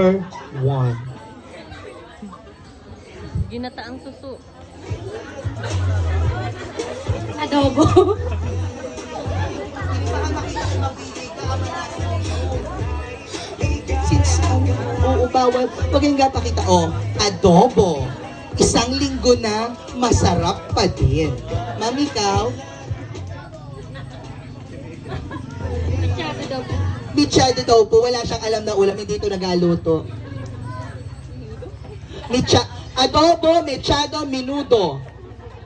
1. Ginataang suso. Adobo. Since, oo, bawal. Huwag yung pakita. Oh, adobo. Isang linggo na, masarap pa din. Ma'am, ikaw? Masyado daw po. Mechado daw po. Wala siyang alam na ulam. Hindi ito nagaluto. Adobo, mechado, menudo.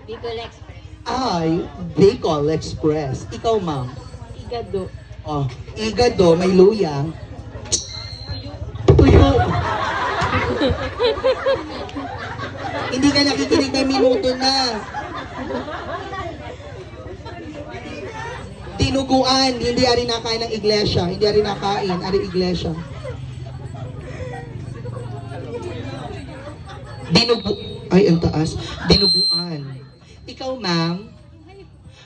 Bicol Express. Ay, Bicol Express. Ikaw, ma'am? Igado. Oh, igado, may luya. Tuyo. Hindi ka nakikinig, may minuto na. Dinuguan, hindi ari nakain ng iglesia. Hindi ari nakain, ari iglesia. Ay, ang taas. Dinuguan. Ikaw, ma'am?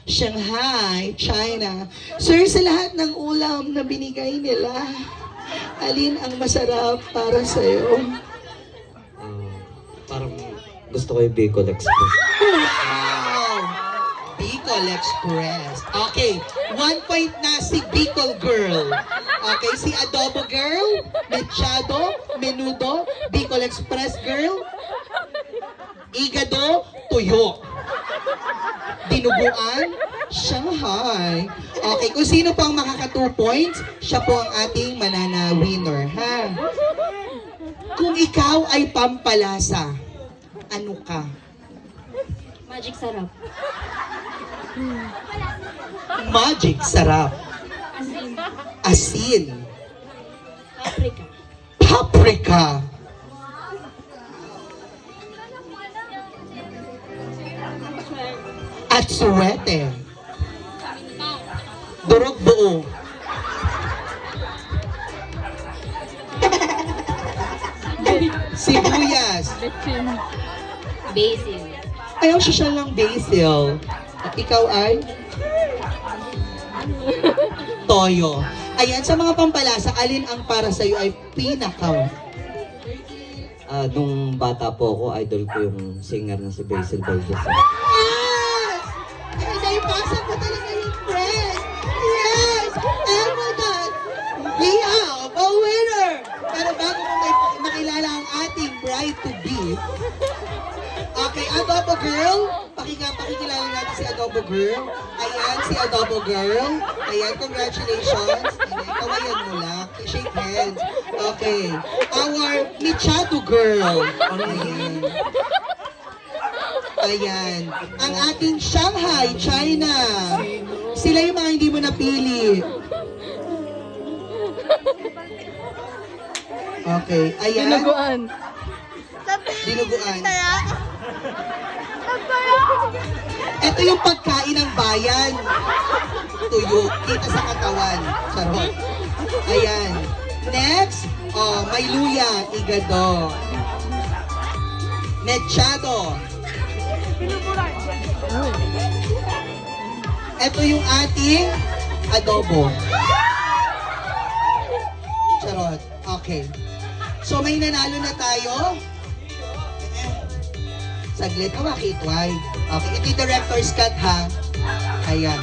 Shanghai, China. Sir, sa lahat ng ulam na binigay nila, alin ang masarap para sa'yo? Parang gusto ko yung Bicol Express. Wow! Bicol Express. Okay, 1 point na si Bicol Girl. Okay, si Adobo Girl, Mechado, Menudo, Bicol Express Girl, Igado, Tuyo. Dinuguan, Shanghai. Okay, kung sino pang makaka 2 points, siya po ang ating manana winner, ha? Kung ikaw ay pampalasa, ano ka? Magic sarap. Magic sarap. Asin. Asin. Paprika. Paprika. At suwete. Durog buo. Sibuyas. Betsin. Basil. Ayaw siya lang basil. At ikaw ay? Toyo. Ayan, sa mga pampalasa, alin ang para sa'yo ay pinaka? Nung bata po ako, idol ko yung singer na si Basil Valdez. Yes! Ay, naipasa ko talaga yung friend. Yes! And with that, we have a winner! Pero bago mo may makilala ang ating bride-to-be, okay, Adobo Girl, pakikilala natin si Adobo Girl. Ayan, si Adobo Girl. Ayan, congratulations. Ayan, kawayan mo lang. Shake hands. Okay. Our Mechado Girl. Ayan. Ayan. Ang ating Shanghai, China. Sila yung mga hindi mo napili. Okay. Ayan. Dinuguan. Dinuguan. Ito yung pagkain ng bayan. Tuyo. Kita sa katawan. Charot. Ayan. Next, may luya. Igado. Mechado. Ito yung ating adobo. Charot. Okay. So may nanalo na tayo. Saglit, hawak itway. Okay, ito yung director's cut ha. Ayan.